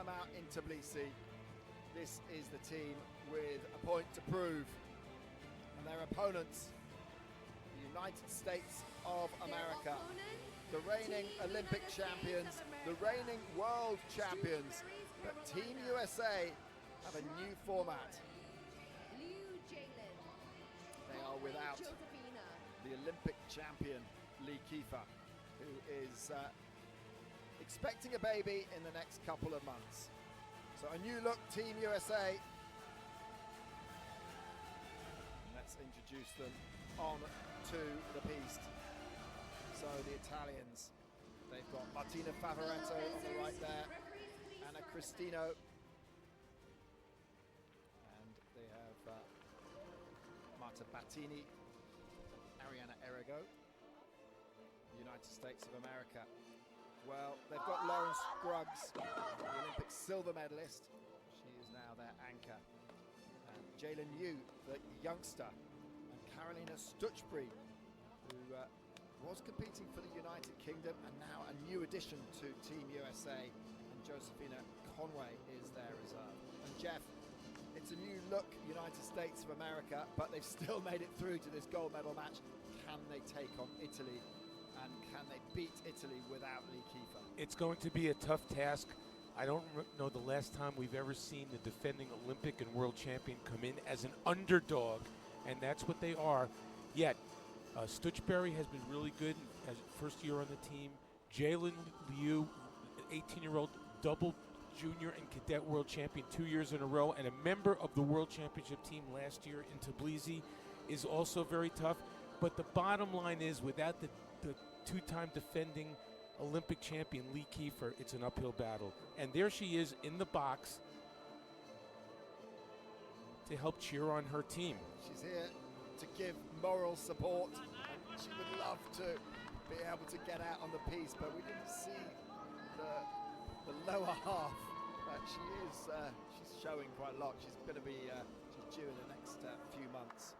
come out in Tbilisi, this is the team with a point to prove. And their opponents, the United States of America, the reigning Olympic champions, the reigning world champions. But Team USA have a new format. LIU Jaelyn. They are without Josephina. the Olympic champion, Lee Kiefer, who is expecting a baby in the next couple of months. So a new look, Team USA. And let's introduce them on to the piste. So the Italians, they've got Martina Favaretto on the right there, Anna CRISTINO, and they have BATINI Arianna ERRIGO, United States of America. Well, they've got Lauren SCRUGGS, the Olympic silver medalist. She is now their anchor. And Jaelyn Liu, the youngster, and Carolina STUTCHBURY, who was competing for the United Kingdom and now a new addition to Team USA. And Josephina CONWAY is their reserve. And Jeff, it's a new look United States of America, but they've still made it through to this gold medal match. Can they take on Italy? And can they beat Italy without Lee Kiefer? It's going to be a tough task. I don't know the last time we've ever seen the defending Olympic and world champion come in as an underdog, and that's what they are. Yet, STUTCHBURY has been really good as first year on the team. Jaelyn Liu, 18-year-old double junior and cadet world champion 2 years in a row, and a member of the world championship team last year in Tbilisi, is also very tough. But the bottom line is, without the two-time defending Olympic champion Lee Kiefer, it's an uphill battle. And there she is in the box to help cheer on her team. She's here to give moral support, and she would love to be able to get out on the piste, but we didn't see the lower half. But she is she's showing quite a lot. She's going to be she's due in the next few months.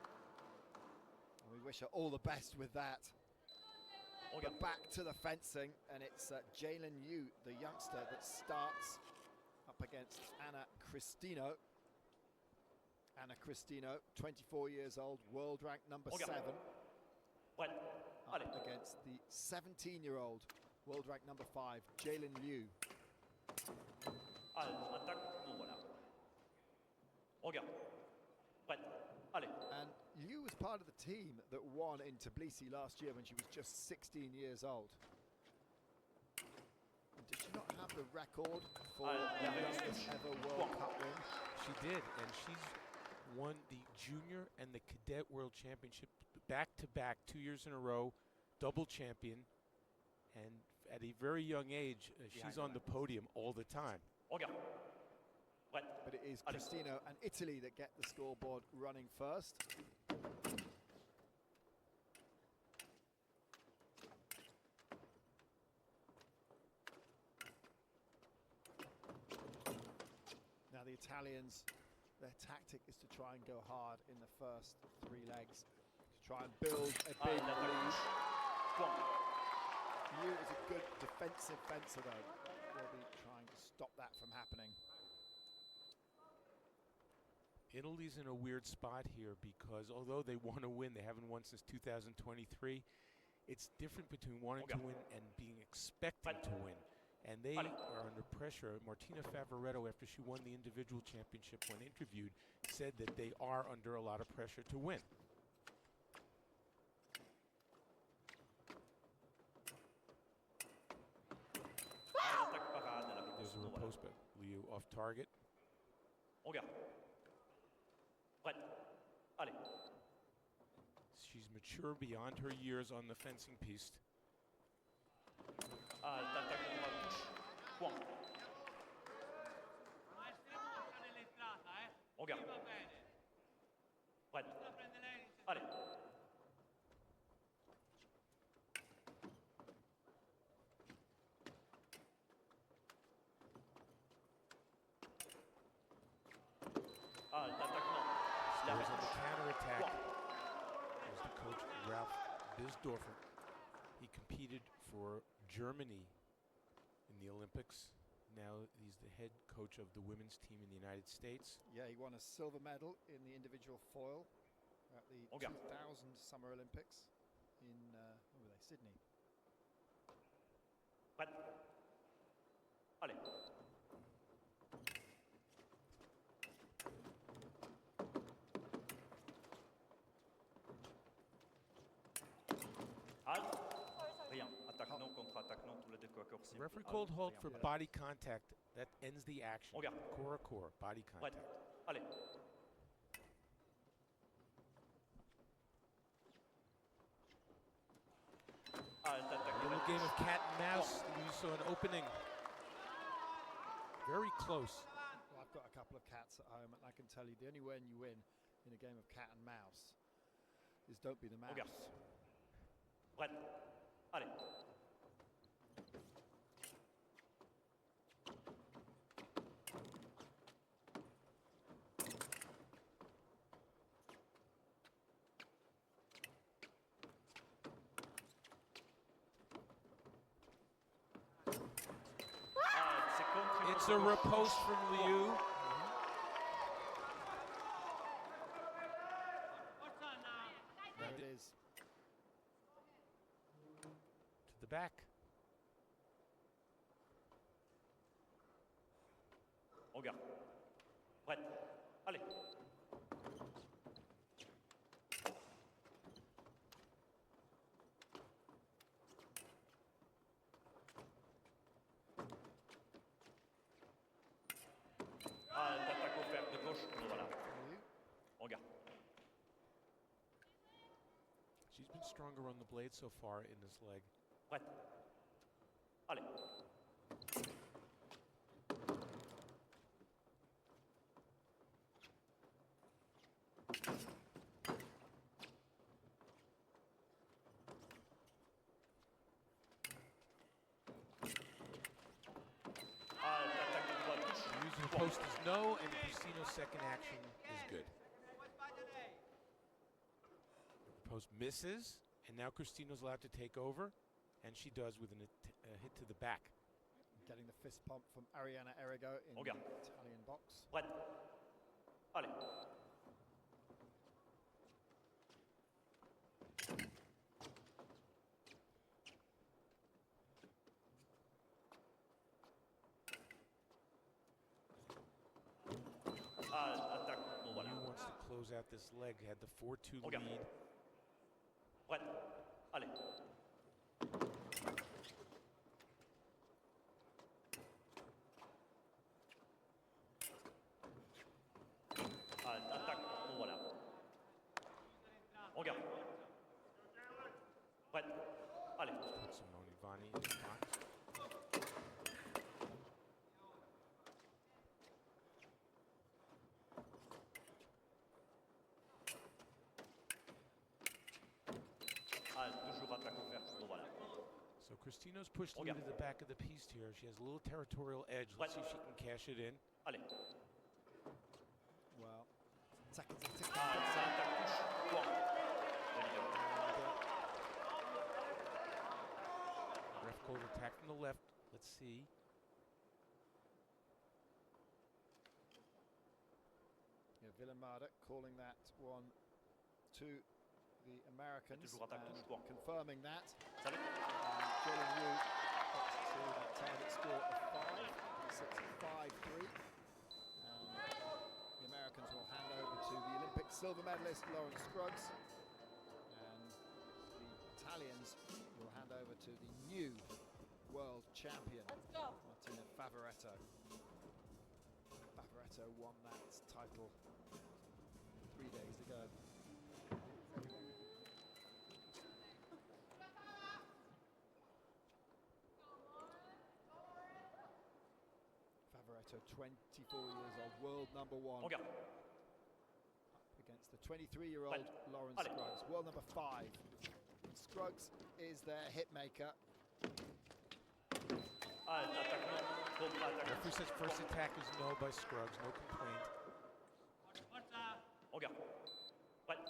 And we wish her all the best with that. But back to the fencing, and it's Jaelyn Liu, the youngster, that starts up against Anna CRISTINO. Anna CRISTINO, 24 years old, world rank number 7. Up against the 17-year-old, world rank number 5, Jaelyn Liu. And Liu was part of the team that won in Tbilisi last year when she was just 16 years old. And did she not have the record for the youngest ever World Cup win? She did, and she's won the junior and the cadet world championship back-to-back 2 years in a row, double champion, and at a very young age, she's on the podium all the time. But it is CRISTINO and Italy that get the scoreboard running first. Now the Italians, their tactic is to try and go hard in the first 3 legs, to try and build a big lead. Liu is a good defensive fencer though. They'll be trying to stop that from happening. Italy's in a weird spot here because although they want to win, they haven't won since 2023. It's different between wanting to win and being expected to win. And they are under pressure. Martina Favaretto, after she won the individual championship when interviewed, said that they are under a lot of pressure to win. There's a riposte, but Liu off target. She's mature beyond her years on the fencing piste. There's on the counterattack. There's the coach, Ralph Bisdorfer. He competed for Germany in the Olympics. now. He's the head coach of the women's team in the United States. Yeah, he won a silver medal in the individual foil at the 2000 Summer Olympics in where were they? Sydney. Prête. Allez. Halt. Rien. Attaque non, contre-attaque non, tous les deux accords. The referee called hold for body contact. That ends the action. Regarde. Core à core, body Prête. contact. Allez. Halt, attaque. A little game of cat and mouse. You saw an opening. Very close. Well, I've got a couple of cats at home, and I can tell you the only way you win in a game of cat and mouse is don't be the mouse. Regarde. Prête. Allez. It's a riposte from Liu. There it is. To the back. Regarde. Prête. Allez. Attaque offerte de gauche. Voilà. Regarde. She's been stronger on the blade so far in this leg. Prête. Allez. Using the post is no, and Cristino's second action is good. The post misses, and now Cristino's allowed to take over, and she does with a hit to the back. Getting the fist pump from Arianna ERRIGO in the Italian box. Prête. Allez. Attaque. Bon, voilà. Liu wants to close out this leg, had the 4-2 Regarde. lead. Prête. Allez. Attaque. Bon, voilà. Regarde. Prête. Allez. Put Simone Vani in the box. Toujours attaque offerte. Bon, voilà. So Cristino's pushed Liu to the back of the piece here. She has a little territorial edge. Let's see if she can cash it in. Allez. Well, attack it. Ça attaque touche. Bon. Ref called attack from the left. Let's see. Yeah, Villamada calling that one to the Americans and confirming that. Salut. Jaelyn gets to that target score of 5. Sets at 5-3. And the Americans will hand over to the Olympic silver medalist Lauren SCRUGGS. And the Italians will hand over to the new world champion, Martina Favaretto. Favaretto won that title 3 days ago. Favaretto, 24 years old, world number 1. Regarde. Up against the 23-year-old Lauren SCRUGGS, world number 5. SCRUGGS is their hit maker. Referee says first attack is no by SCRUGGS, no complaint. Regarde. Prête.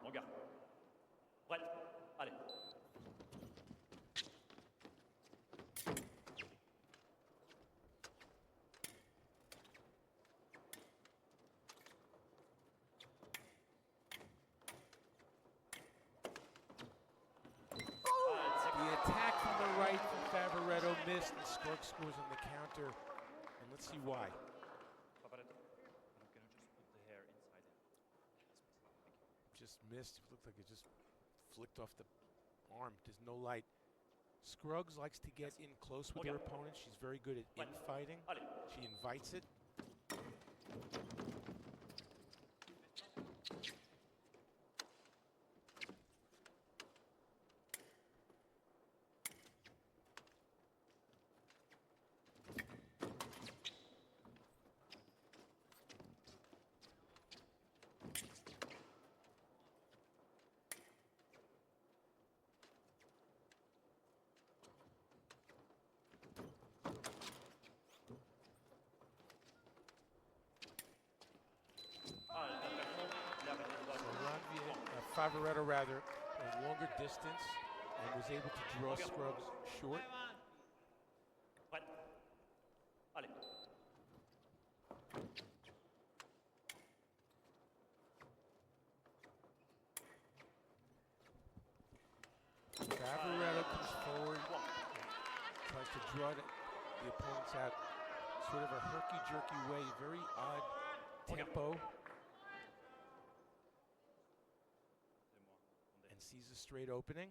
Regarde. Prête. Allez. missed, and Scruggs scores on the counter, and let's see why. Favaretto. And can you just put the hair inside it? Thank you. Just missed. It looked like it just flicked off the arm. There's no light. Scruggs likes to get in close with her opponent. She's very good at infighting. She invites it. Favaretto rather a longer distance and was able to draw Scruggs short. Favaretto comes forward, tries to draw the opponents out sort of a herky-jerky way, very odd tempo. Sees a straight opening.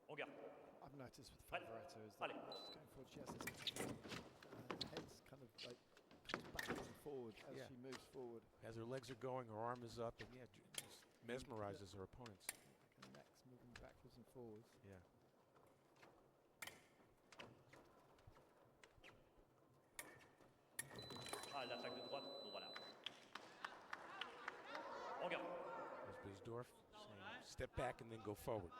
I've noticed with Favaretto is that when she's going forward, she has this head's kind of like comes back and forward as she moves forward. As her legs are going, her arm is up, and just mesmerizes her opponents. Like her neck's moving backwards and forwards. Yeah. L'attaque de droite, bon voilà. As saying, step back and then go forward.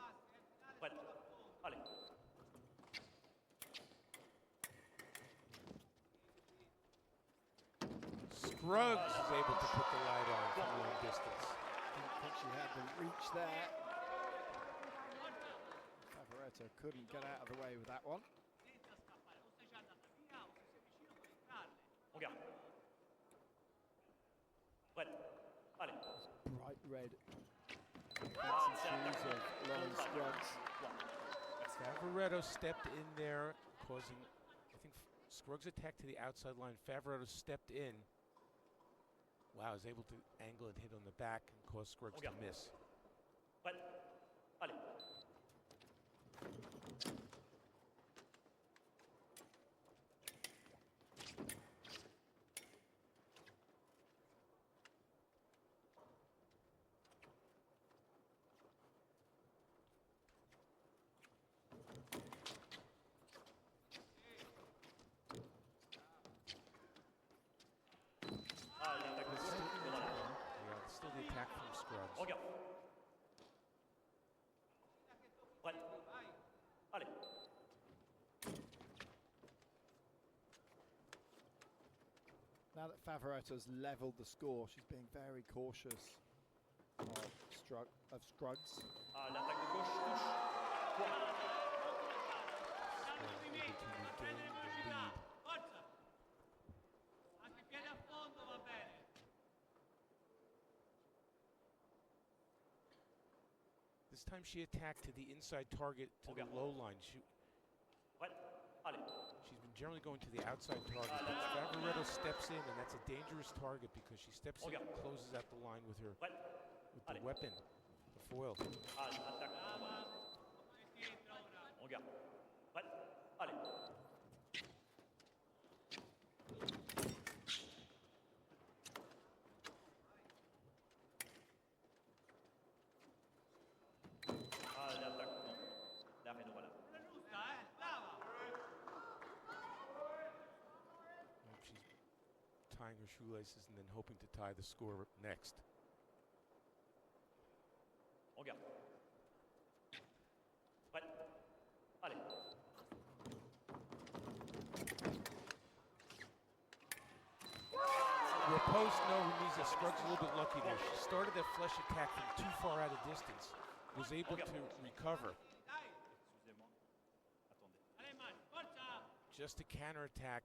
Scruggs is able to put the light on from long distance. Didn't think she had the reach there. Favaretto couldn't get out of the way with that one. Bright red shoes of Lauren Scruggs. Favaretto stepped in there, causing, I think, Scruggs attacked to the outside line. Favaretto stepped in. Wow, is able to angle and hit on the back and cause Scruggs to miss. Still the attack from Scruggs. Now that Favaretto's leveled the score, she's being very cautious of Scruggs. L'attaque de gauche touche. This time she attacked to the inside target to the low line. She's been generally going to the outside target. Favaretto steps in, and that's a dangerous target because she steps in and closes out the line with her the weapon, the foil. Tying her shoelaces and then hoping to tie the score next. Riposte, no, Rumiza. Scruggs a little bit lucky there. She started that flush attack from too far out of distance. Was able to recover. Just a counterattack.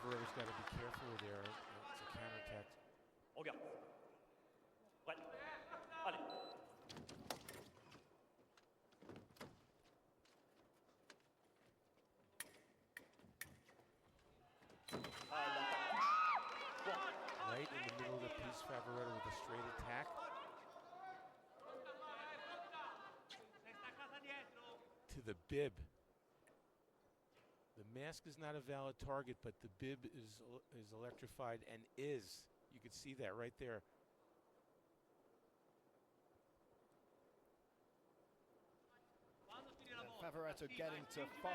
Favaretto's got to be careful there. It's a counterattack. Regarde. Prêt. Allez. Ah, l'attaque touche. Bon. Right in the middle of the piece, Favaretto with a straight attack. To the bib. The mask is not a valid target, but the bib is electrified and is. You can see that right there. And Favaretto getting to 5,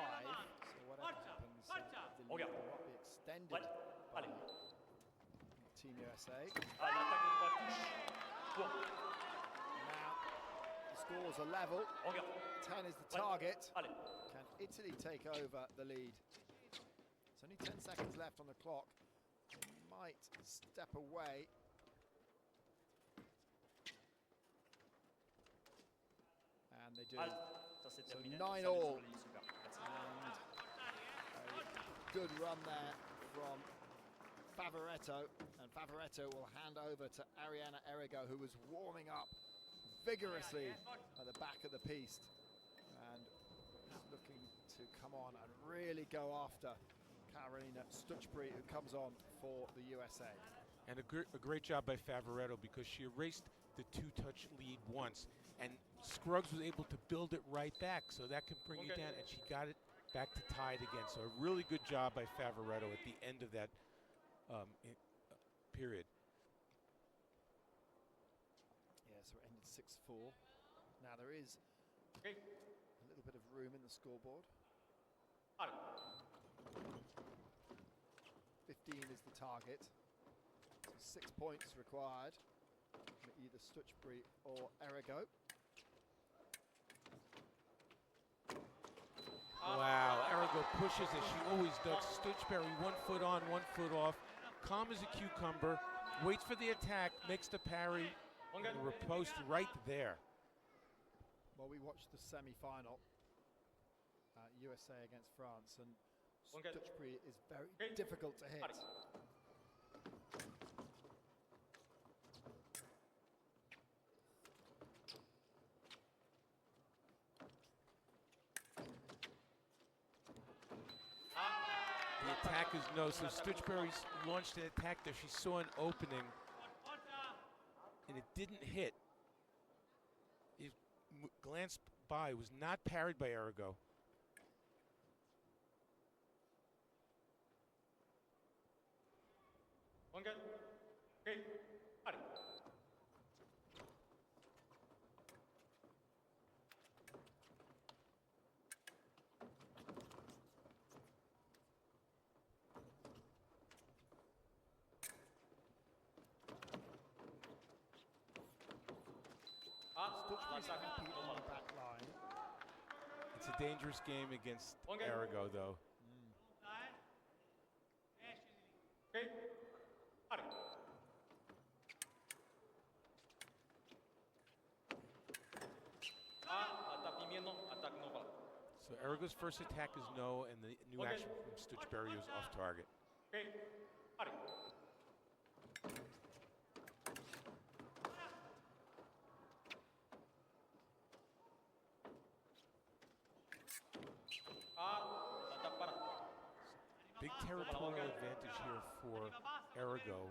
so whatever happens, the lead will not be extended by Team USA. Ah, l'attaque de droite touche. Bon. Now the scores are level. Regarde. 10 is the target. Allez. Can Italy take over the lead? There's only 10 seconds left on the clock. They might step away. And they do. Allez. Ça c'est So terminé. 9 Ça, all. c'est super. Merci. And a good run there from Favaretto. And Favaretto will hand over to Arianna ERRIGO, who was warming up vigorously at the back of the piste. And is looking to come on and really go after Carolina STUTCHBURY, who comes on for the USA. And a great job by Favaretto, because she erased the 2-touch lead once, and Scruggs was able to build it right back, so that can bring you down, and she got it back to tied again. So a really good job by Favaretto at the end of that period. Yeah, so it ended 6-4. Now there is a little bit of room in the scoreboard. 15 is the target. So 6 points required from either STUTCHBURY or ERRIGO. Wow, ERRIGO pushes as she always does. STUTCHBURY 1 foot on, 1 foot off, calm as a cucumber, waits for the attack, makes the parry, and the riposte right there. Well, we watched the semi-final, USA against France, and STUTCHBURY is very difficult to hit. The attack is no, so STUTCHBURY's launched an attack there. She saw an opening, and it didn't hit. It glanced by, was not parried by ERRIGO. STUTCHBURY's happy on the back line. It's a dangerous game against ERRIGO, though. So ERRIGO's first attack is no, and the new action from STUTCHBURY is off target. Big territorial advantage here for ERRIGO,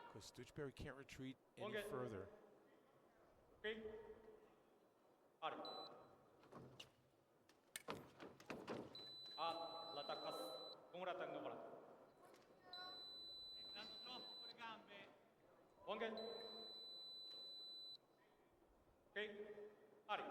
because STUTCHBURY can't retreat any further. L'attaque passe. Con l'attaque non voilà. Wangel. Okay. Ari.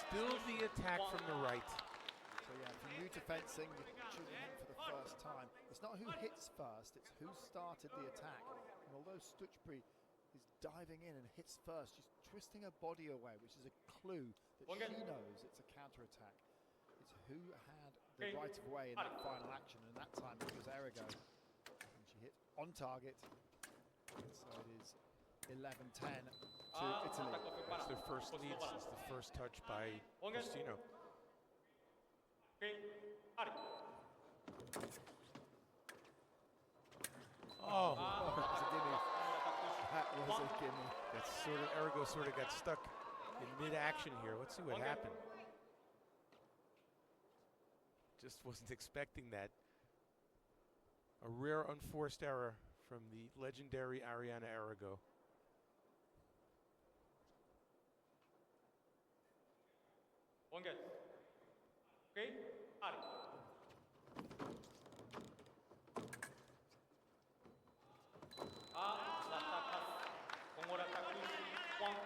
Still the attack from the right. So yeah, if you're new to fencing, you're tuning in for the first time. It's not who hits first, it's who started the attack. And although STUTCHBURY is diving in and hits first, she's twisting her body away, which is a clue that she knows it's a counter-attack. It's who had the right of way in that final action, and that time it was ERRIGO. And she hit on target. So it is 11-10 to Ah, Italy. attack confirmada. That's their first Coach lead Lauren. since the first touch by Okay. Cristino. Okay. Ari. Oh, That was a gimme. That was a gimme. that's sort of, Errigo sort of got stuck in mid-action here. Let's see what Okay. happened. Just wasn't expecting that. A rare unforced error from the legendary Arianna Errigo. One get. Okay. Ari. L'attaque passe. Congo attack push. One.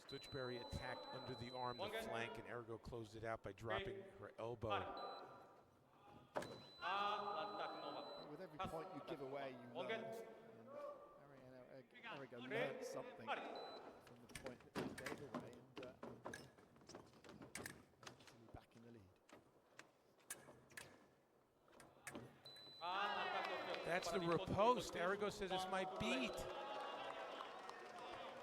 Stutchbury attacked under the arm, the Okay. flank, and Errigo closed it out by dropping her elbow. Ari. L'attaque Nova. With every Pass. point you give away, you Okay. learn. And Errigo learned something Ari. from the point that he gave away, and Italy back in the lead. That's the riposte. Errigo says it's my beat.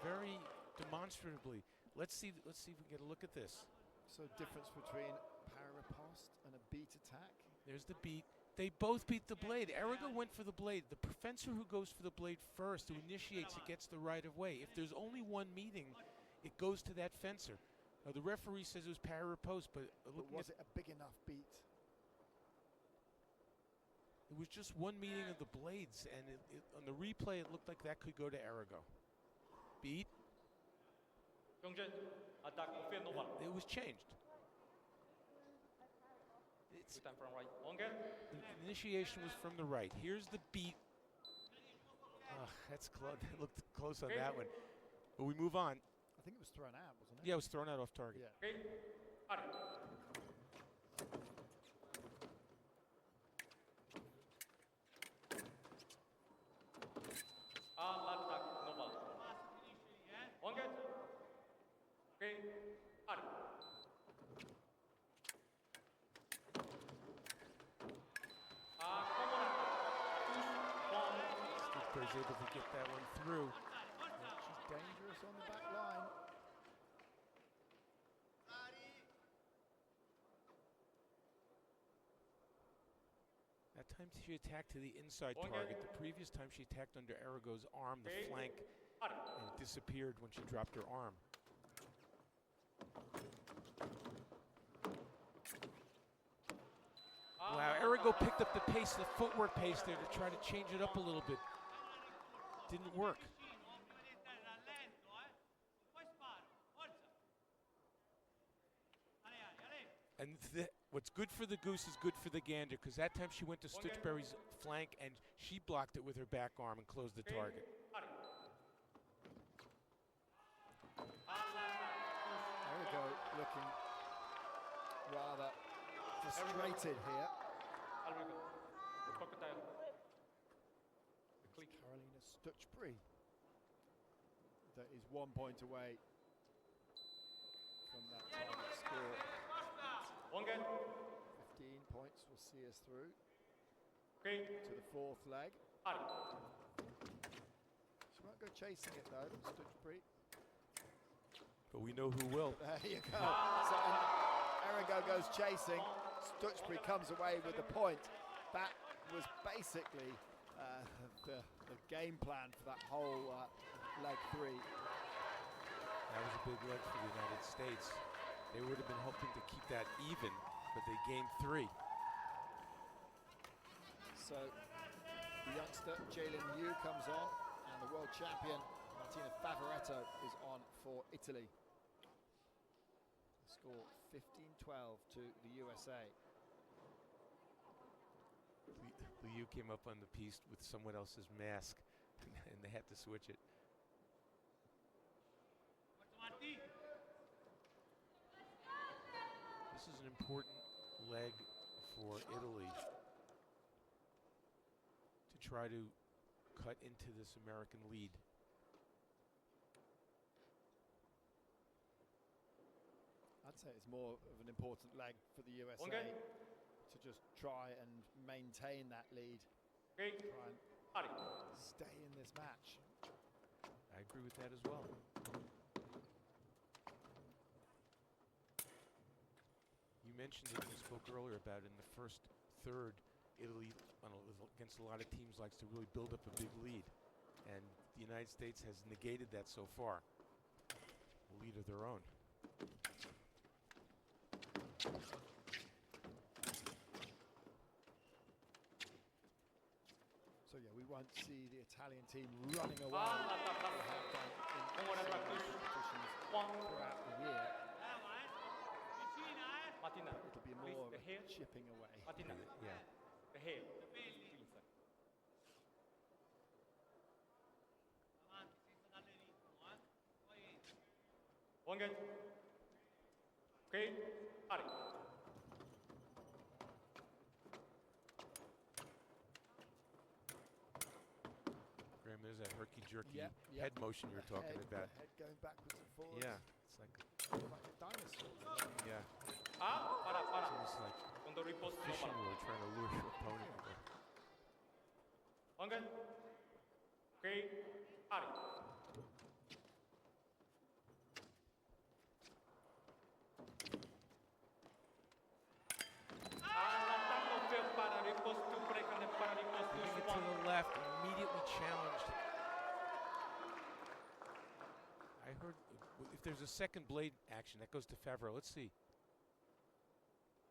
Very demonstratively. Let's see if we can get a look at this. So difference between para-riposte and a beat attack. There's the beat. They both beat the blade. Errigo went for the blade. The fencer who goes for the blade first, who initiates it, gets the right of way. If there's only one meeting, it goes to that fencer. Now, the referee says it was para-riposte, but But looking was at, it a big enough beat? it was just one meeting of the blades, and on the replay, it looked like that could go to Errigo. Beat. 경쟁. Attack confirm Nova. It was changed. It's, Good time from right. One get. the initiation was from the right. Here's the beat. That's close. Looked close on that one. But we move on. I think it was thrown out, wasn't it? Yeah, it was thrown out off target. Yeah. Okay. Ari. L'attaque Nova. One get. Okay. Ari. Common attack. Stutchbury's able to get that one through. She's dangerous on the back line. That time she attacked to the inside Okay. target. The previous time she attacked under Errigo's arm, the Okay. flank, Ari. and it disappeared when she dropped her arm. Wow, Errigo picked up the pace, the footwork pace there to try to change it up a little bit. Didn't work. And what's good for the goose is good for the gander, because that time she went to Stutchbury's flank and she blocked it with her back arm and closed the target. Ari. Errigo looking rather frustrated here. Arigo. Crocodile. Click. Carolina Stutchbury. That is 1 point away from that target score. One get. 15 points will see us through Okay. to the fourth leg. Ari. She won't go chasing it though, Stutchbury. But we know who will. There you go. So Errigo goes chasing. Stutchbury comes away with the point. That was basically the game plan for that whole leg three. That was a big leg for the United States. They would have been hoping to keep that even, but they gained 3. So the youngster Jaelyn Liu comes on, and the world champion Martina Favaretto is on for Italy. The score 15-12 to the USA. Liu came up on the piece with someone else's mask, and they had to switch it. This is an important leg for Italy to try to cut into this American lead. I'd say it's more of an important leg for the USA Okay. to just try and maintain that lead. Okay. Try and stay in this match. I agree with that as well. You mentioned it, you spoke earlier about in the first third, Italy, against a lot of teams, likes to really build up a big lead. And the United States has negated that so far. A lead of their own. So yeah, we won't see the Italian team running away. They have done in competitions throughout the year. Martina, It'll be please, more of the a hair. chipping away. Martina, Yeah. the hair. Inside. One good. Okay, Ari. Graham, there's that herky-jerky Yep, yep. head motion you were The talking head, about. the head going backwards and forwards. Yeah, it's like, Like a dinosaur. yeah, Para. it's like Quando riposto no fishing para. lure trying to lure your opponent. One good. Okay, Ari. All'attacco per para riposto, precane para riposto. Moving it to the left, immediately challenged. I heard if there's a second blade action, that goes to Favreau. Let's see.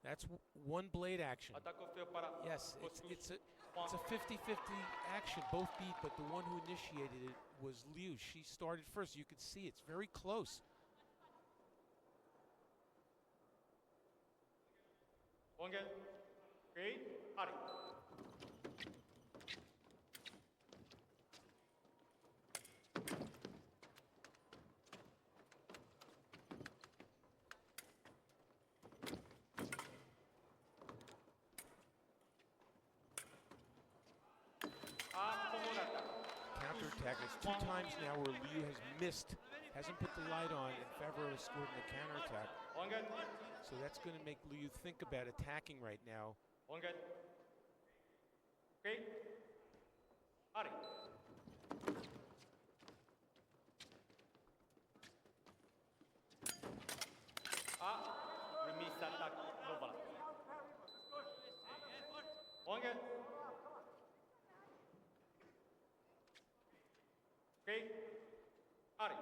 That's one blade action. Attacco per para. Yes, it's a 50-50 action. Both beat, but the one who initiated it was Liu. She started first. You could see it's very close. One good. Okay, Ari. Counterattack. It's 2 times now where Liu has missed, hasn't put the light on, and Favreau has scored in the counterattack. One good. So that's going to make Liu think about attacking right now. One good. Okay. Ari. Remise attack. No ball. One good. Okay. Ari.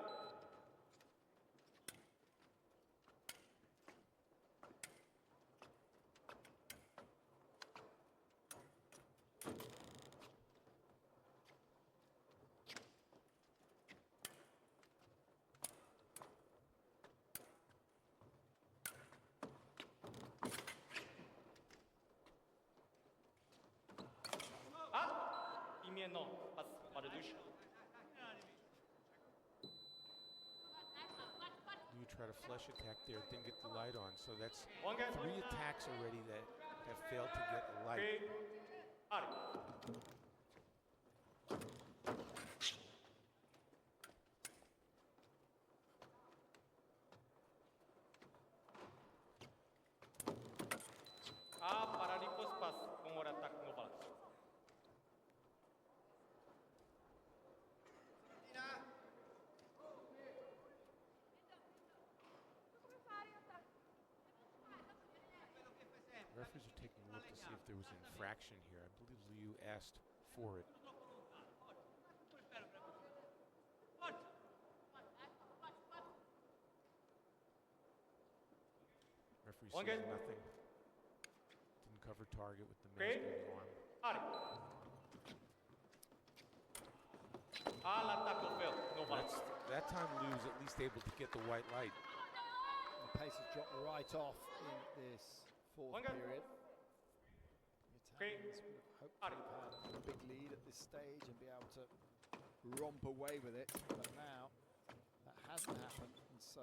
Imieno. Pas. Paradouche. Liu try to flush attack there, didn't get the light on. So that's One good. 3 attacks already that have failed to get a light. Okay. Ari. Para ripos pas con more attack no balance. Referees are taking a look to see if there was an infraction here. I believe Liu asked for it. Referee One says good. nothing. Didn't cover target with the Okay. mask on the arm. Ari. All'attacco fail. No balance. That time Liu was at least able to get the white light. The pace has dropped right off in this fourth One good. period. The Okay. Italians would have hoped to have had a big lead at this stage and be able to romp away with it, but now that hasn't happened, and so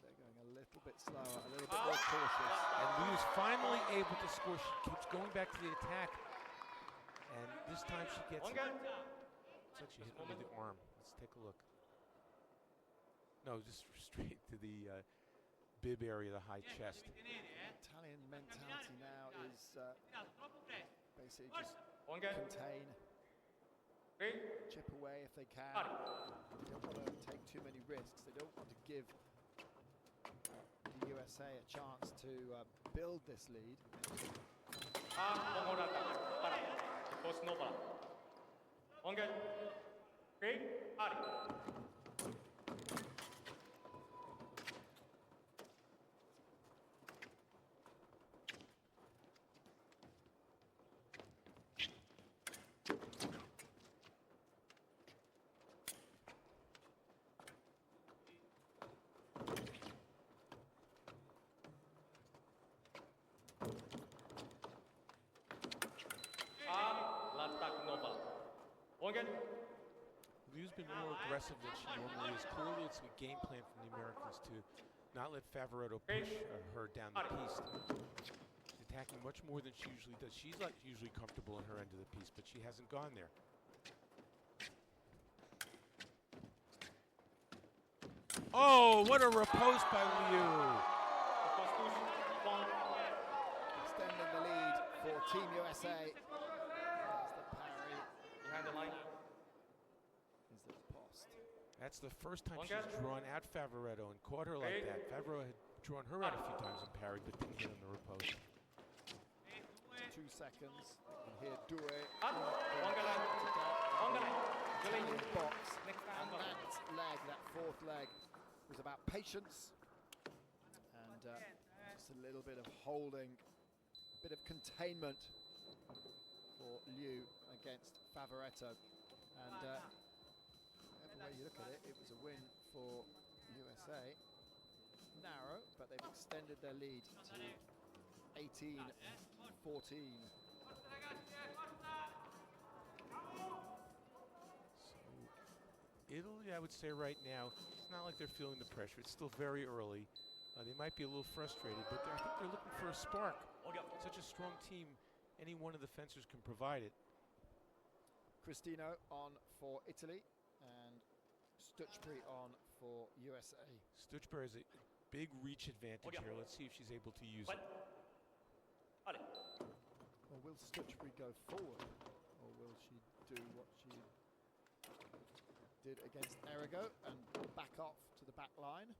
they're going a little bit slower, a little bit more cautious. And Liu is finally able to score. She keeps going back to the attack. And this time she gets One it. good. It's like she hit under the arm. Let's take a look. No, just straight to the bib area, the high chest. Italian mentality now is basically just One good. contain, chip away if they can. They don't want to take too many risks. They don't want to give the USA a chance to build this lead. Liu's been more aggressive than she normally is. Clearly, it's a game plan from the Americans to not let Favaretto push her down the piste. She's attacking much more than she usually does. She's like usually comfortable in her end of the piece, but she hasn't gone there. Oh, what a riposte by Liu! Extending the lead for Team USA. There's the parry. Behind the line. Is the post. That's the first time she's drawn out Favaretto and caught her like that. Favaretto had drawn her out a few times and parried, but didn't hit on the riposte. 2 seconds. And here, Due. Box. And that leg, that fourth leg, was about patience and just a little bit of holding, a bit of containment for Liu against Favaretto. And whatever way you look at it, it was a win for USA. Narrow, but they've extended their lead to 18-14. Italy, I would say right now, it's not like they're feeling the pressure. It's still very early. They might be a little frustrated, but I think they're looking for a spark. Such a strong team, any one of the fencers can provide it. CRISTINO on for Italy and STUTCHBURY on for USA. STUTCHBURY has a big reach advantage here. Let's see if she's able to use it. Well, will STUTCHBURY go forward, or will she do what she did against ERRIGO and back off to the back line?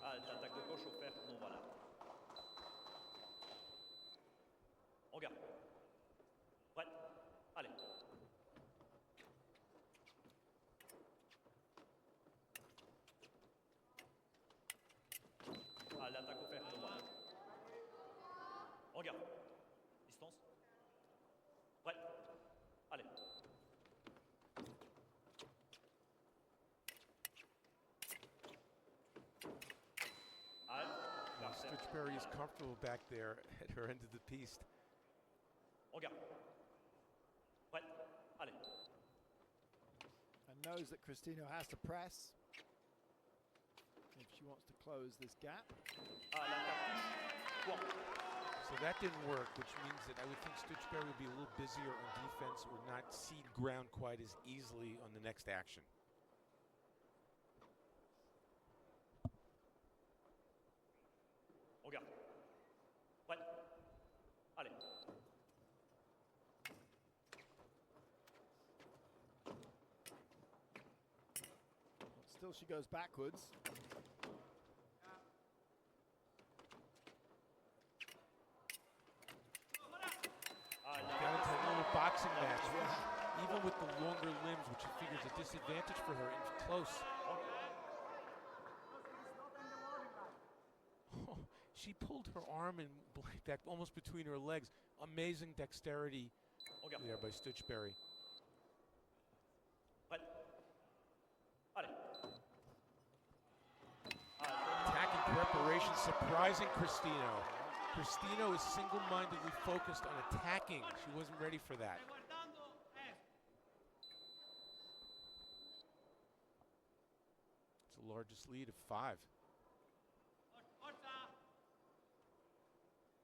L'attaque de gauche offerte, non voilà. On garde. Ouais, allez. L'attaque offerte, non voilà. On garde. Distance. Ouais, allez. STUTCHBURY is comfortable back there at her end of the piste. Regarde. Ouais, allez. And knows that CRISTINO has to press if she wants to close this gap. So that didn't work, which means that I would think STUTCHBURY would be a little busier on defense or not cede ground quite as easily on the next action. Regarde. Ouais. Allez. Still she goes backwards. Got into a little boxing match. Even with the longer limbs, which she figures a disadvantage for her in close. Oh, she pulled her arm and back almost between her legs. Amazing dexterity there by STUTCHBURY. Attack and preparation, surprising CRISTINO. CRISTINO is single-mindedly focused on attacking. She wasn't ready for that. It's the largest lead of 5.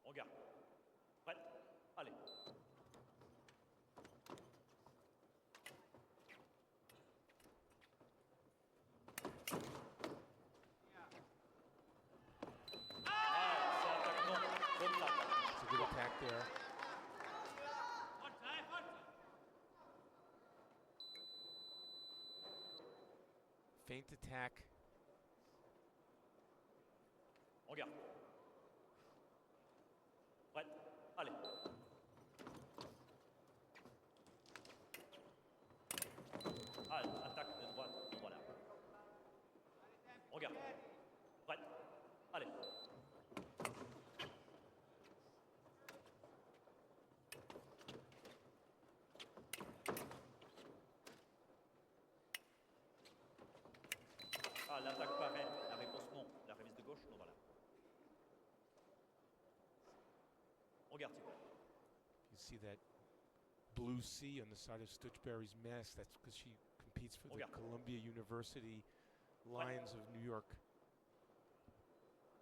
Regarde. Prête. Allez. It's a good attack there. Feint attack. On garde. Prête. Allez. Allez, attaque de droite. Voilà. On garde. Prête. Allez. Ah, l'attaque paraît. La réponse non. La remise de gauche, non, voilà. On garde, s'il vous plaît. You see that blue C on the side of Stutchbury's mask? That's because she competes for the Columbia University Lions of New York.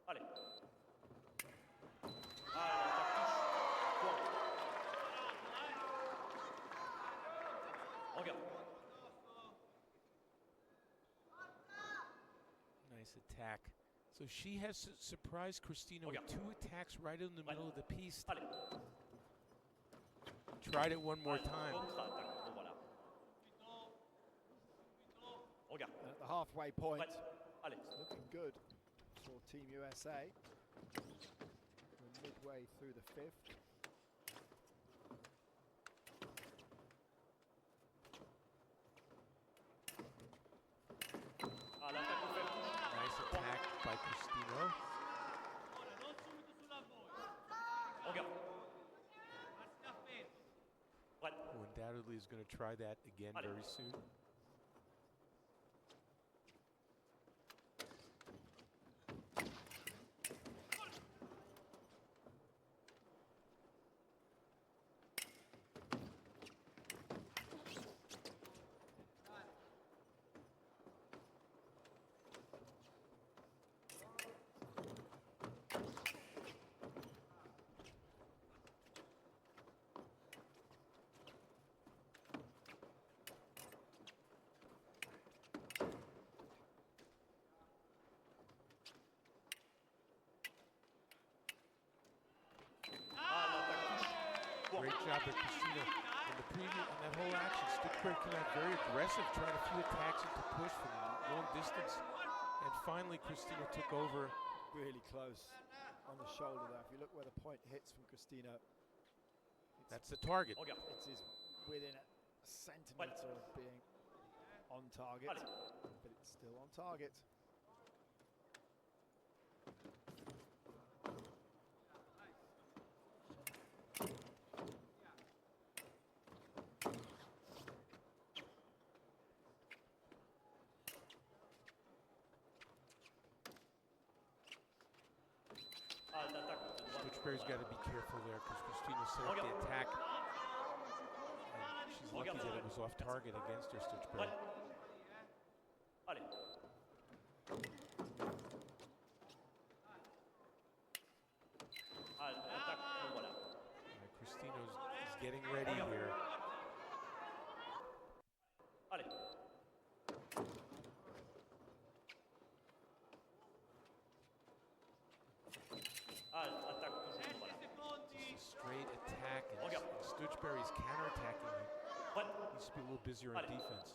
Allez. Ah, l'attaque touche. Bon. On garde. Nice attack. So she has surprised Cristino with 2 attacks right in the middle of the piece. Allez. Tried it one more time. Contre-attaque. Bon, voilà. On garde. At the halfway point, Prête. Allez. it's looking good for Team USA. We're midway through the 5th. Ah, l'attaque au fer touche. Nice attack by Cristino. On garde. Prête. Who undoubtedly is going to try that again Allez. very soon. Great job by Cristino. In the preview, in that whole action, Stutchbury came out very aggressive, trying a few attacks into push from long distance. And finally, Cristino took over. Really close on the shoulder there. If you look where the point hits from Cristino, That's the target. On garde. it is within a centimetre of being on target, Allez. but it's still on target. Ah, l'attaque de droite. Stutchbury's got to be careful there because Cristino set up the attack. And she's lucky that it was off target against her, Stutchbury. Prête. Allez. Ah, l'attaque. Bon, voilà. Cristino's is getting ready here. Allez. Ah, attaque toujours. Voilà. It's a straight attack, and Stutchbury's counterattacking. Prête. Needs to be a little busier on Allez. defense.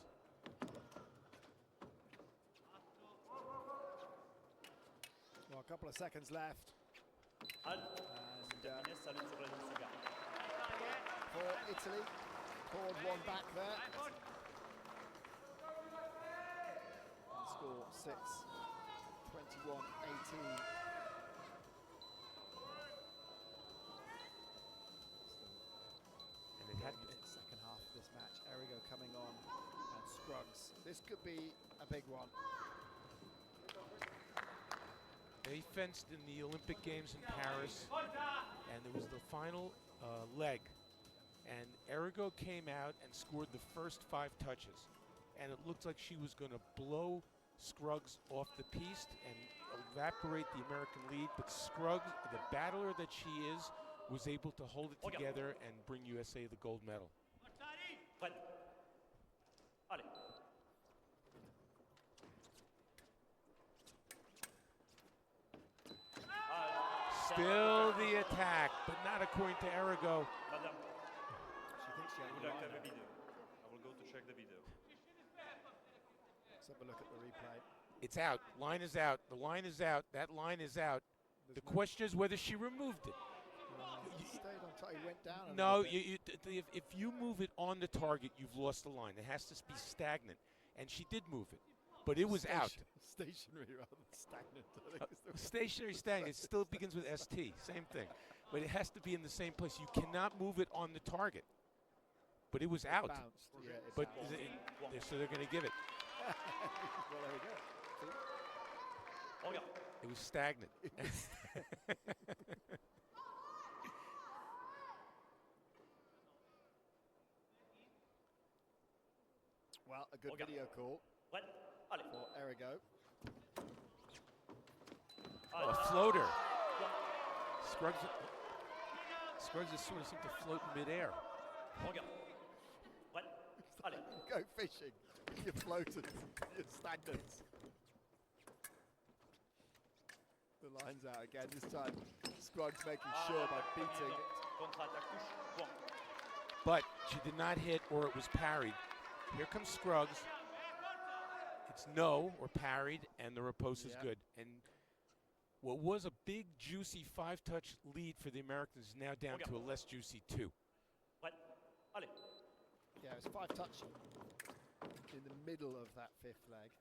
Well, a couple of seconds left. Al. And Terminé, salut sur la ligne sous garde. for Italy, poured one back there. And score 6-21-18. And it had Going into the second half of this match, ERRIGO coming on and SCRUGGS. This could be a big one. They fenced in the Olympic Games in Paris, and there was the final leg. And ERRIGO came out and scored the first 5 touches. And it looked like she was going to blow SCRUGGS off the piste and evaporate the American lead. But SCRUGGS, the battler that she is, was able to hold it together and bring USA the gold medal. Prête. Allez. Still the attack, but not according to ERRIGO. Madame, She thinks she I had would the like to line have a out. video. I will go to check the video. Let's have a look at the replay. It's out. Line is out. The line is out. That line is out. The question is whether she removed it. He stayed on top. He went down. No, if you move it on the target, you've lost the line. It has to be stagnant, and she did move it, but it was out. Stationary rather than stagnant. I think is the Stationary, stagnant. It still begins with ST. Same thing, but it has to be in the same place. You cannot move it on the target. But it was out. Bounced. Yeah, it But bounced. so they're going to give it. Well, there we go. It was stagnant. Well, a good video call for ERRIGO. A floater. Scruggs just sort of seemed to float in midair. Go fishing. You're floated. You're stagnant. The line's out again. This time, Scruggs making sure by beating it. But she did not hit, or it was parried. Here comes Scruggs. It's no, or parried, and the riposte is good. And what was a big, juicy 5-touch lead for the Americans is now down to a less juicy 2. Yeah, it was 5-touch in the middle of that 5th leg.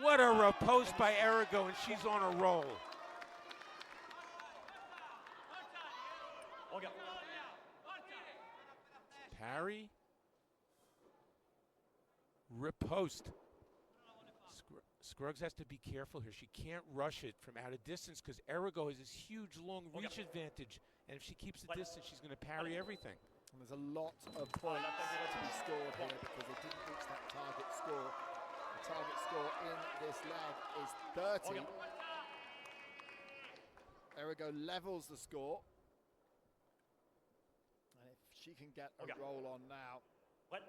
What a riposte by ERRIGO, and she's on a roll. Parry. Riposte. Scruggs has to be careful here. She can't rush it from out of distance because ERRIGO has this huge long reach advantage. And if she keeps the distance, she's going to parry everything. And there's a lot of points to be scored here because they didn't reach that target score. The target score in this leg is 30. ERRIGO levels the score. And if she can get a roll on now, then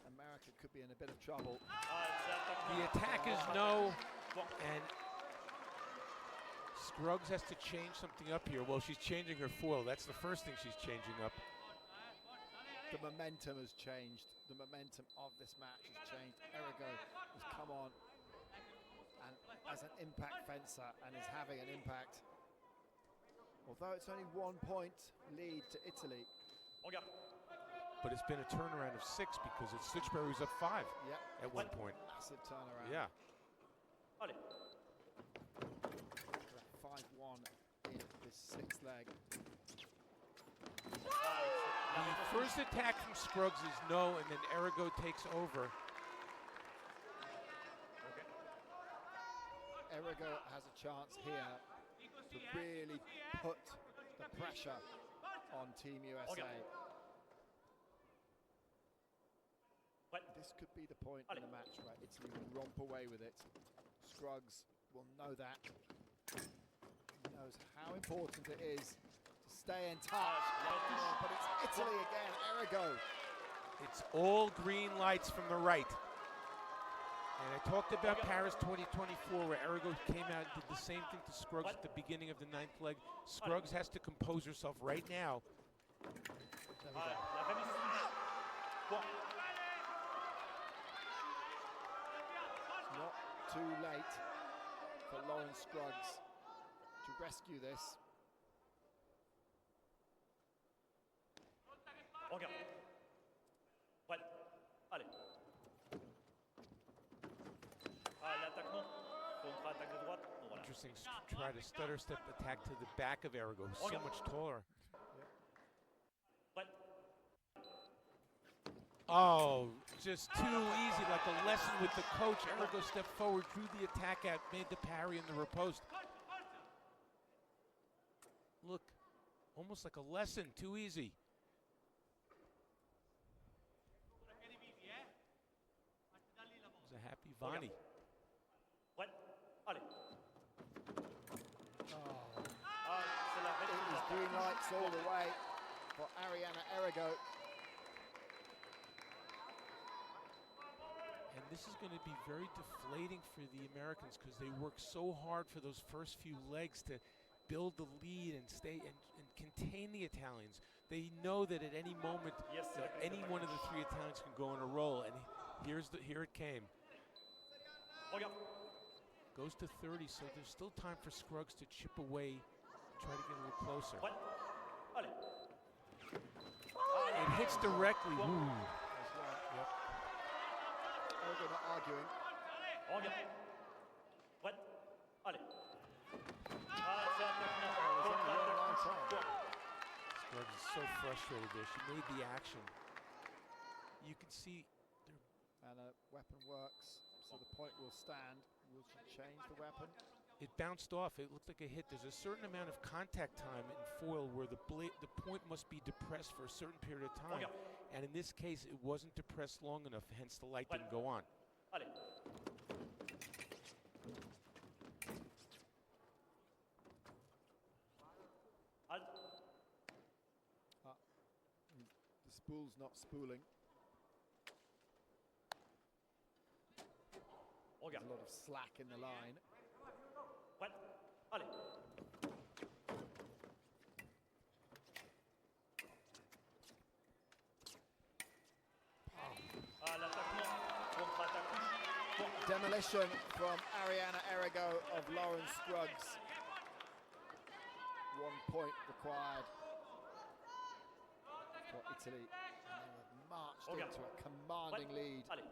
America could be in a bit of trouble. The attack is no, and Scruggs has to change something up here. Well, she's changing her foil. That's the first thing she's changing up. The momentum has changed. The momentum of this match has changed. ERRIGO has come on and as an impact fencer and is having an impact. Although it's only 1 point lead to Italy. But it's been a turnaround of 6 because STUTCHBURY was up 5 at one point. Massive turnaround. Yeah. 5-1 in this 6th leg. The first attack from Scruggs is no, and then ERRIGO takes over. ERRIGO has a chance here to really put the pressure on Team USA. This could be the point in the match where Italy will romp away with it. Scruggs will know that. He knows how important it is to stay in touch. But it's Italy again, ERRIGO. It's all green lights from the right. And I talked about Paris 2024 where ERRIGO came out and did the same thing to Scruggs at the beginning of the 9th leg. Scruggs has to compose herself right now. It's not too late for Lauren Scruggs to rescue this. Interesting, try to stutter step attack to the back of ERRIGO, who's so much taller. Oh, just too easy, like a lesson with the coach. ERRIGO stepped forward, drew the attack out, made the parry and the riposte. Look, almost like a lesson, too easy. It was a happy Vani. It was green lights all the way for Arianna ERRIGO. And this is going to be very deflating for the Americans because they work so hard for those first few legs to build the lead and stay and contain the Italians. They know that at any moment, Yes, sir. any one of the three Italians can go on a roll, and here it came. Regarde. Goes to 30, so there's still time for Scruggs to chip away, try to get a little closer. Ouais. Allez. It hits directly. Bon. Ooh. Yep. Erigo not arguing. Regarde. Ouais. Allez. Ah, c'est un Oh, there's only one line time. Scruggs is so frustrated there. She made the action. You can see And a weapon works, so the point will stand. Will she change the weapon? it bounced off. It looked like a hit. There's a certain amount of contact time in foil where the point must be depressed for a certain period of time. And in this case, it wasn't depressed long enough, hence the light didn't go on. Allez. Halt. The spool's not spooling. There's Regarde. a lot of slack in the line. Ouais. Allez. Ah, l'attaquement. Contre-attaque. Bon. Demolition from Arianna Errigo of Lauren Scruggs. 1 point required for Italy. And they have marched into a commanding lead. Allez.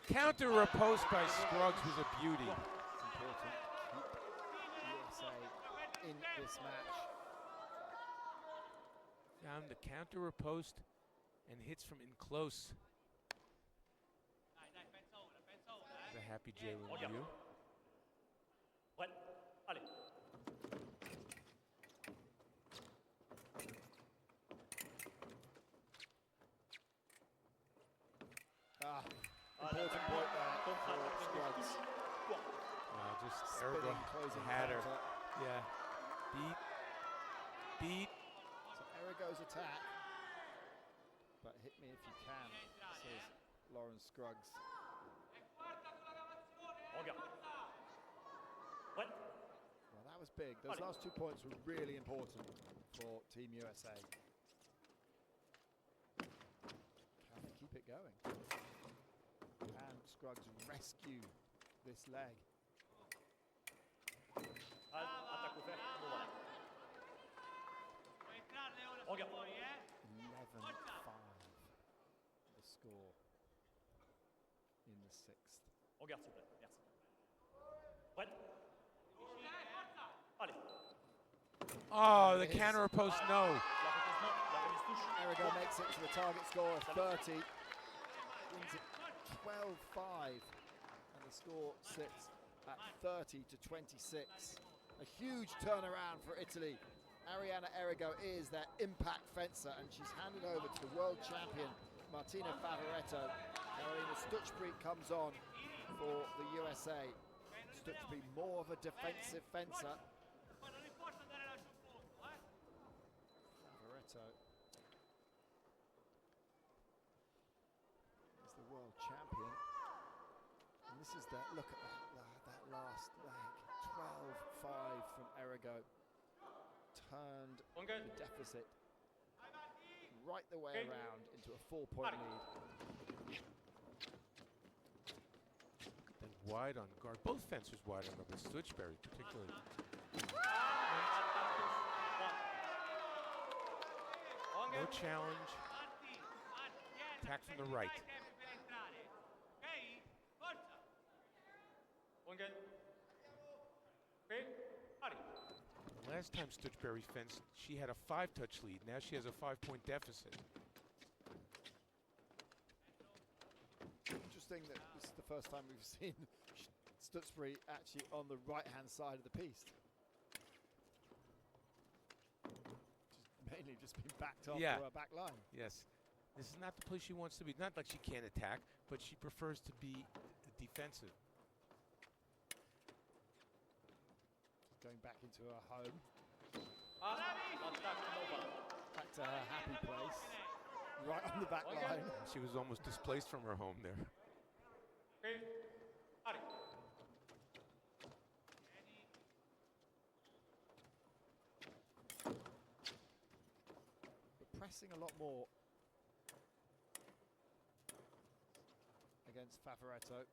Counter riposte by Scruggs was a beauty. It's important to keep USA in this match. Found the counter riposte and hits from in close. The happy Jaelyn view. Ouais. Allez. Important point there for Scruggs. Just Spinning, Errigo closing had her. counter. Yeah. Beat. So Errigo's attack. But hit me if you can, says Lauren Scruggs. Regarde. Ouais. Well, that was big. Those last 2 points were really important for Team USA. Can they keep it going? Can Scruggs rescue this leg? Halt. Attaque ouverte. Bon, voilà. Regarde. 11-5, the score in the 6th. Regarde, s'il vous plaît. Merci. Ouais. Allez. Oh, the counter riposte, no. La reprise non. La remise touche. Errigo makes it to the target score of 30. Wins it 12-5. And the score sits at 30-26. A huge turnaround for Italy. Arianna Errigo is their impact fencer, and she's handed over to the world champion, Martina Favaretto. Carolina Stutchbury comes on for the USA. Stutchbury more of a defensive fencer. Favaretto is the world champion. And this is that, look at that last leg. 12-5 from Errigo. Turned the deficit right the way around into a 4-point lead. Then wide on guard. Both fencers wide on guard, but Stutchbury particularly. No challenge. Attack from the right. Last time Stutchbury fenced, she had a 5-touch lead. Now she has a 5-point deficit. Interesting that this is the first time we've seen Stutchbury actually on the right-hand side of the piece. She's mainly just been backed off to her back line. Yes. This is not the place she wants to be. Not like she can't attack, but she prefers to be defensive. Going back into her home. Attaque non, voilà. Back to her happy place. Right on the back line. She was almost displaced from her home there. Allez. pressing a lot more against Favaretto.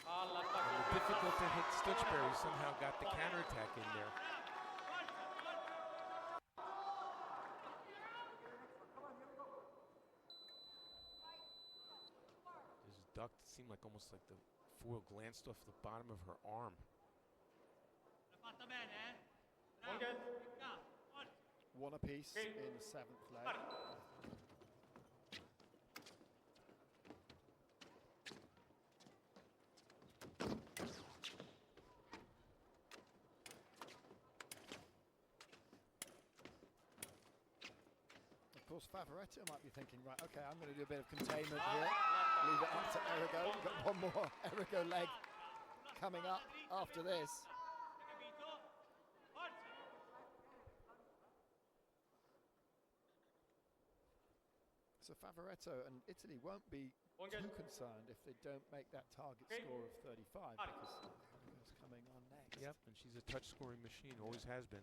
And the difficult to hit Stutchbury somehow got the counterattack in there. There's a duck that seemed like almost like the foil glanced off the bottom of her arm. One apiece in the 7th leg. Of course, Favaretto might be thinking, right, okay, I'm going to do a bit of containment here. Leave it up to ERRIGO. We've got one more ERRIGO leg coming up after this. So Favaretto and Italy won't be too concerned if they don't make that target score of 35 because ERRIGO's coming on next. Yep, and she's a touch scoring machine, always has been.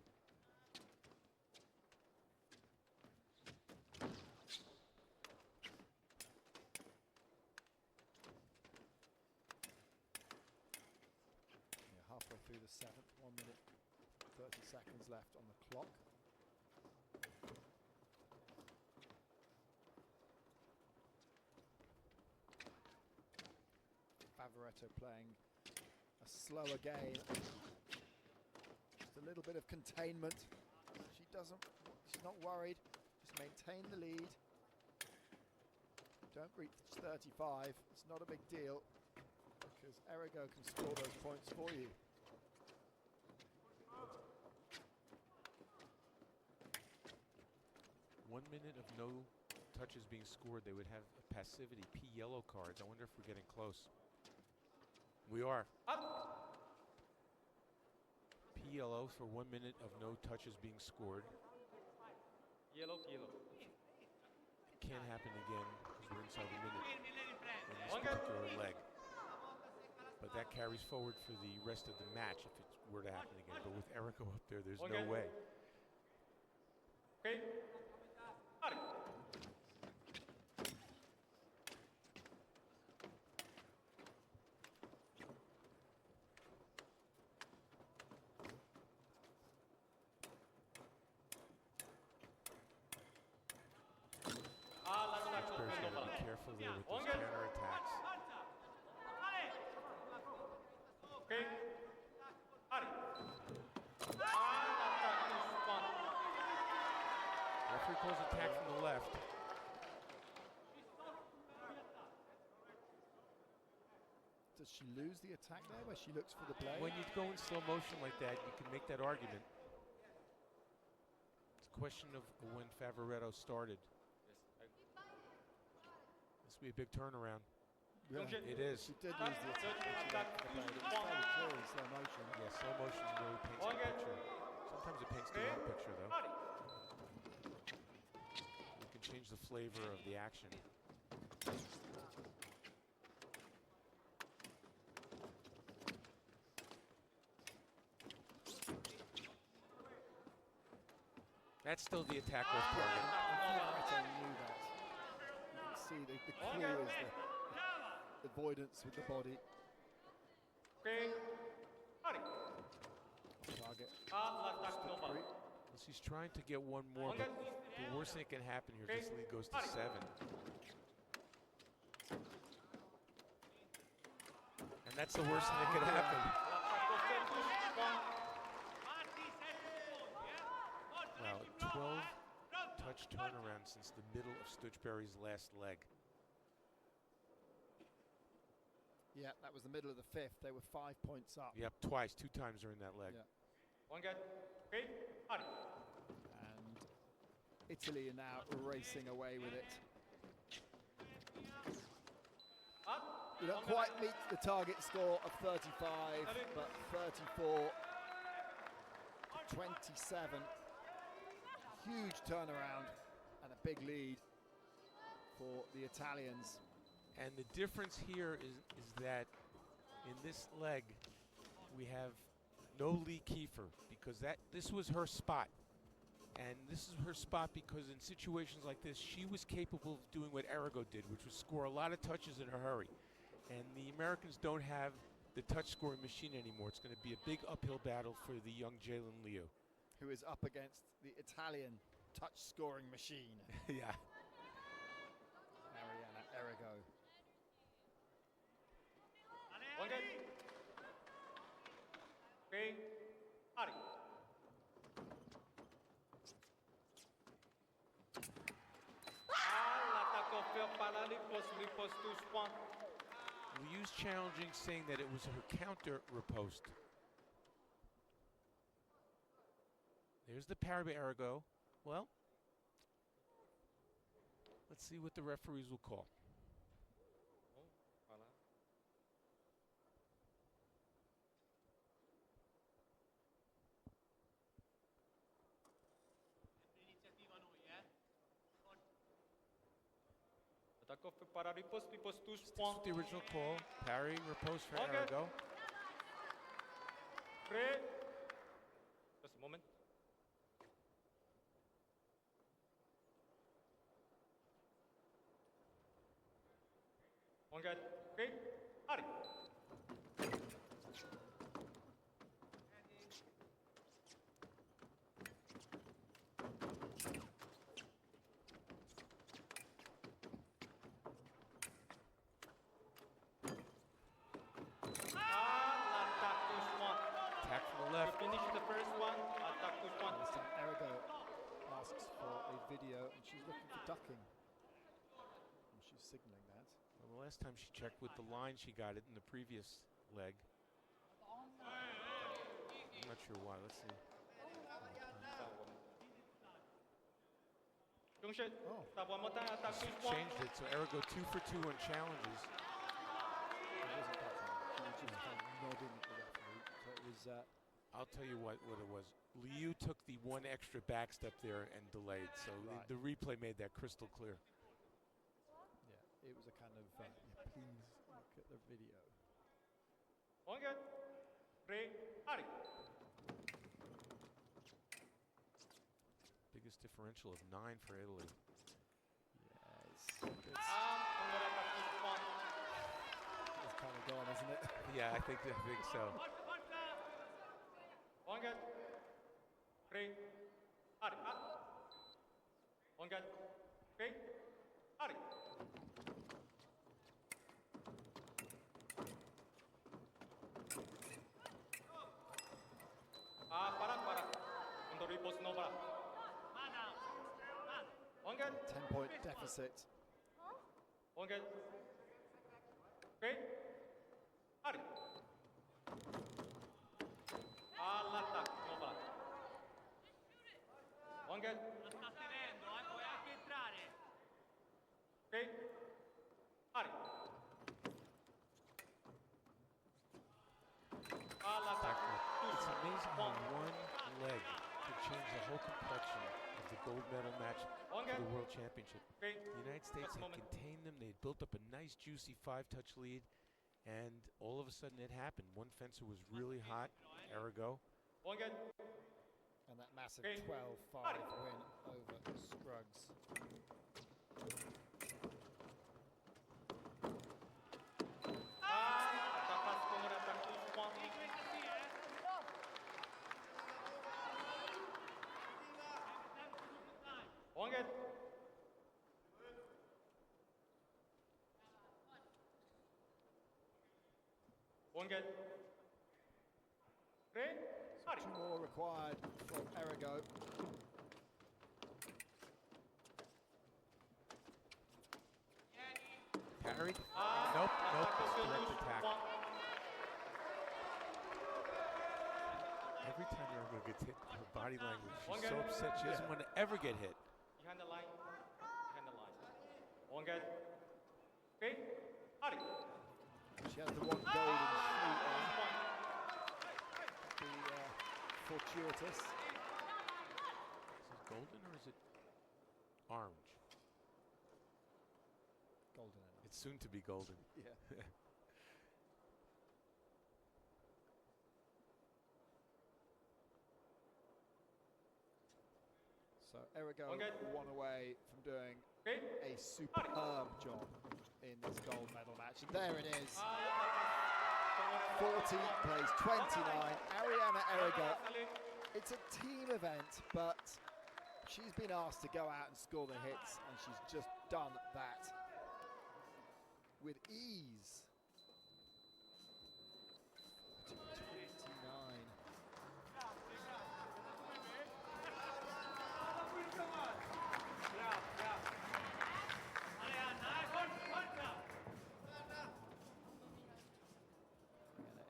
Halfway through the 7th, 1 minute, 30 seconds left on the clock. Favaretto playing a slower game. Just a little bit of containment. She's not worried. Just maintain the lead. Don't reach 35. It's not a big deal, because ERRIGO can score those points for you. One minute of no touches being scored, they would have a passivity, P yellow cards. I wonder if we're getting close. We are. P yellow for 1 minute of no touches being scored. Yellow, yellow. It can't happen again because we're inside a minute in this particular leg. But that carries forward for the rest of the match if it were to happen again. But with ERRIGO up there, there's no way. Okay. Stutchbury's got to be careful there with those counterattacks. Okay. Referee calls attack from the left. Does she lose the attack there where she looks for the blade? When you go in slow motion like that, you can make that argument. It's a question of when Favaretto started. This will be a big turnaround. Yeah, It is. she did lose the attack when she went for the blade. It was fairly clear in slow motion. Yeah, slow motion really paints a picture. Sometimes it paints the wrong picture, though. You can change the flavor of the action. That's still the attack off target. Favaretto knew that. You can see the clue is the avoidance with the body. Okay. Target. Stutchbury. Well, she's trying to get one more, but the worst thing that can happen here is this lead goes to 7. And that's the worst thing that could happen. Wow, 12 touch turnaround since the middle of Stutchbury's last leg. Yeah, that was the middle of the 5th. They were 5 points up. Yep, twice, 2 times during that leg. Yeah. Okay. And Italy are now racing away with it. You don't quite meet the target score of 35, but 34 to 27. Huge turnaround and a big lead for the Italians. And the difference here is that in this leg, we have no Lee Kiefer because this was her spot. And this is her spot because in situations like this, she was capable of doing what ERRIGO did, which was score a lot of touches in a hurry. And the Americans don't have the touch scoring machine anymore. It's going to be a big uphill battle for the young Jaelyn LIU. Who is up against the Italian touch scoring machine. Yeah. Arianna ERRIGO. One good. Okay. Ari. L'attaque offerte par la riposte touche point. LIU's challenging, saying that it was her counter riposte. There's the parry by ERRIGO. Well, let's see what the referees will call. Oh, voilà. Attaque offerte par la riposte touche Sticks point. with the original call. Parry, riposte for Okay. ERRIGO. Prêt. Just a moment. One good. Okay. Ari. L'attaque touche point. Attack from the To left. finish the first one, attaque touche point. This time ERRIGO asks for a video and she's looking for ducking. And she's signaling that. Well, the last time she checked with the line, she got it in the previous leg. I'm not sure why. Let's see. Jungshit. Oh. Stop one more time, attaque She touche point. changed it, so ERRIGO 2 for 2 on challenges. It wasn't ducking. She was just kind of nodding at the referee. So it was I'll tell you what it was. LIU took the one extra back step there and delayed, so Right. the replay made that crystal clear. yeah, it was a kind of yeah, please look at the video. One good. Three. Ari. Biggest differential of 9 for Italy. Yeah, One more attaque touche point. it's kind of gone, isn't it? Yeah, I think so. One good. Three. Ari. One good. Three. Ari. Para. Under riposte no para. One good. 10-point deficit. One good. Three. Ari. All'attacco, no para. One good. La sta tenendo, puoi anche entrare. Three. Ari. All'attacco. It's amazing how one leg could change the whole complexion of the gold medal match One for good. the World Championship. Three. The United States Just a had moment. contained them. They had built up a nice, juicy 5-touch lead, and all of a sudden it happened. One fencer was really hot, ERRIGO. One good. And that massive Okay. 12-5 win over Scruggs. Attaque con un attaque touche point. Questa sì, One good. One good. Three. Ari. 2 more required from ERRIGO. Parried? Nope, direct attack. Every time ERRIGO gets hit, her body language, she's so upset she doesn't want to ever get hit. Behind the line. Behind the line. One good. Three. Ari. She has the one golden shoot on. The fortuitous. Is it golden or is it orange? Golden. It's soon to be golden. Yeah. So ERRIGO Okay. one away from doing Okay. a superb job in this gold medal match. And there it is. 40 plays 29. Arianna ERRIGO. It's a team event, but she's been asked to go out and score the hits, and she's just done that with ease. 29.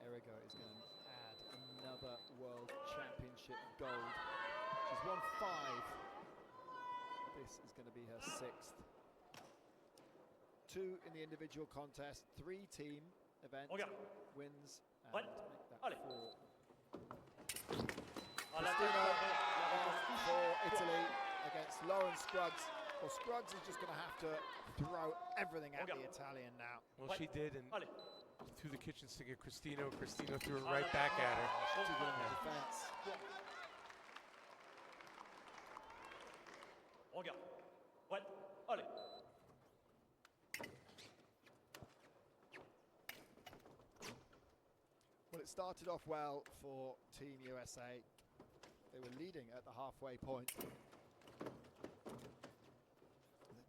ERRIGO is going to add another World Championship gold. She's won 5. This is going to be her 6th. 2 in the individual contest, 3 team event wins, and Ouais. make that Allez. 4. CRISTINO For Italy against Lauren SCRUGGS. Well, SCRUGGS is just going to have to throw everything at the Italian now. Well, she did, and Allez. threw the kitchen sink at Cristino. Cristino threw it right back at her. She's too good on the defense. Regarde. Ouais. Allez. Well, it started off well for Team USA. They were leading at the halfway point. They've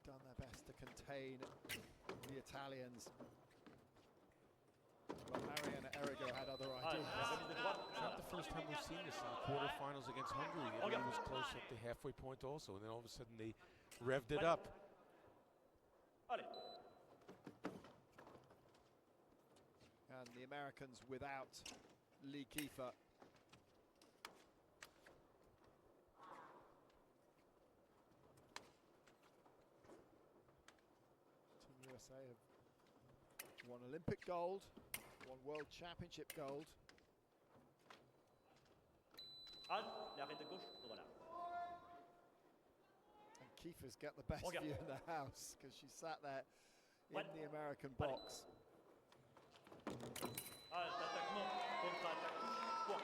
done their best to contain the Italians. But Arianna ERRIGO had other ideas. It's not the first time we've seen this in the quarterfinals against Hungary. It was close up the halfway point also, and then all of a sudden they revved it up. Allez. And the Americans without Lee Kiefer. Team USA have won Olympic gold, won World Championship gold. Halte. L'arrêt de gauche. Voilà. And Kiefer's got the best view in the house because she sat there in the American box. Halte. Attaquement. Contre-attaque. Point.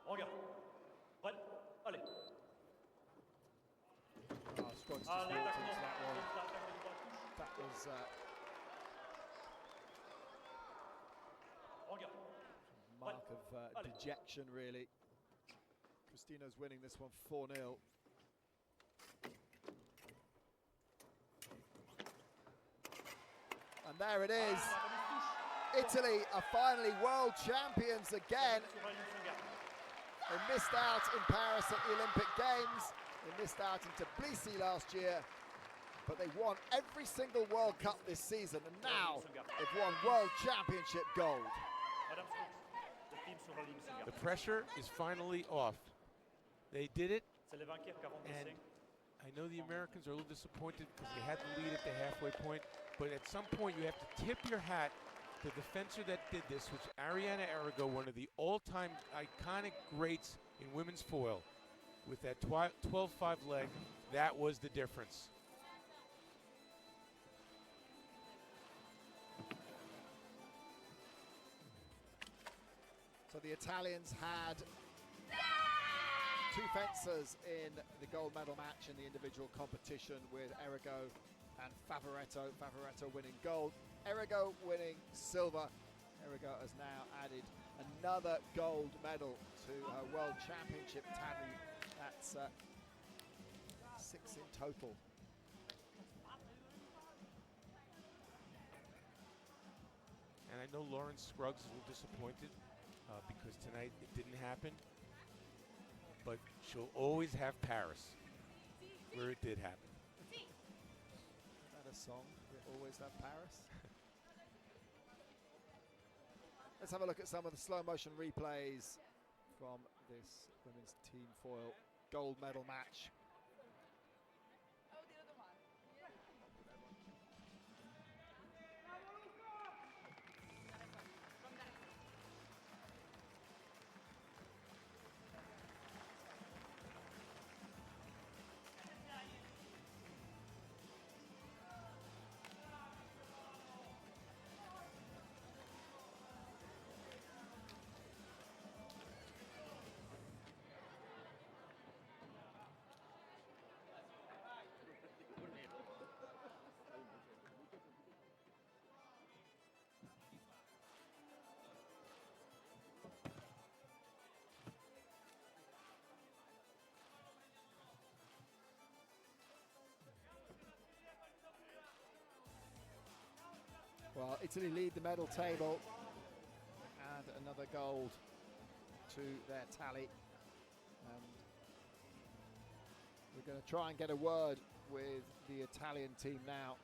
Regarde. Ouais. Allez. SCRUGGS just Allez, walked attaquement. into that one. Contre-attaque de droite touche. That was Regarde. mark of dejection, really. Cristino's winning this one 4-0. And there it is. Italy are finally world champions again. They missed out in Paris at the Olympic Games. They missed out in Tbilisi last year. But they won every single World Cup this season. And now they've won World Championship gold. Madame Stutz, le team sur la ligne se garde. The pressure is finally off. They did it, C'est les vainqueurs 45. and I know the Americans are a little disappointed because they had the lead at the halfway point, but at some point you have to tip your hat to the fencer that did this, which is Arianna ERRIGO, one of the all-time iconic greats in women's foil. With that 12-5 leg, that was the difference. So the Italians had 2 fencers in the gold medal match in the individual competition, with ERRIGO and Favaretto. Favaretto winning gold, ERRIGO winning silver. ERRIGO has now added another gold medal to her World Championship tally. That's 6 in total. And I know Lauren SCRUGGS is a little disappointed because tonight it didn't happen, but she'll always have Paris, where it did happen. Is that a song? We always have Paris? Let's have a look at some of the slow motion replays from this women's team foil gold medal match. Well, Italy lead the medal table, and another gold to their tally. We're going to try and get a word with the Italian team now.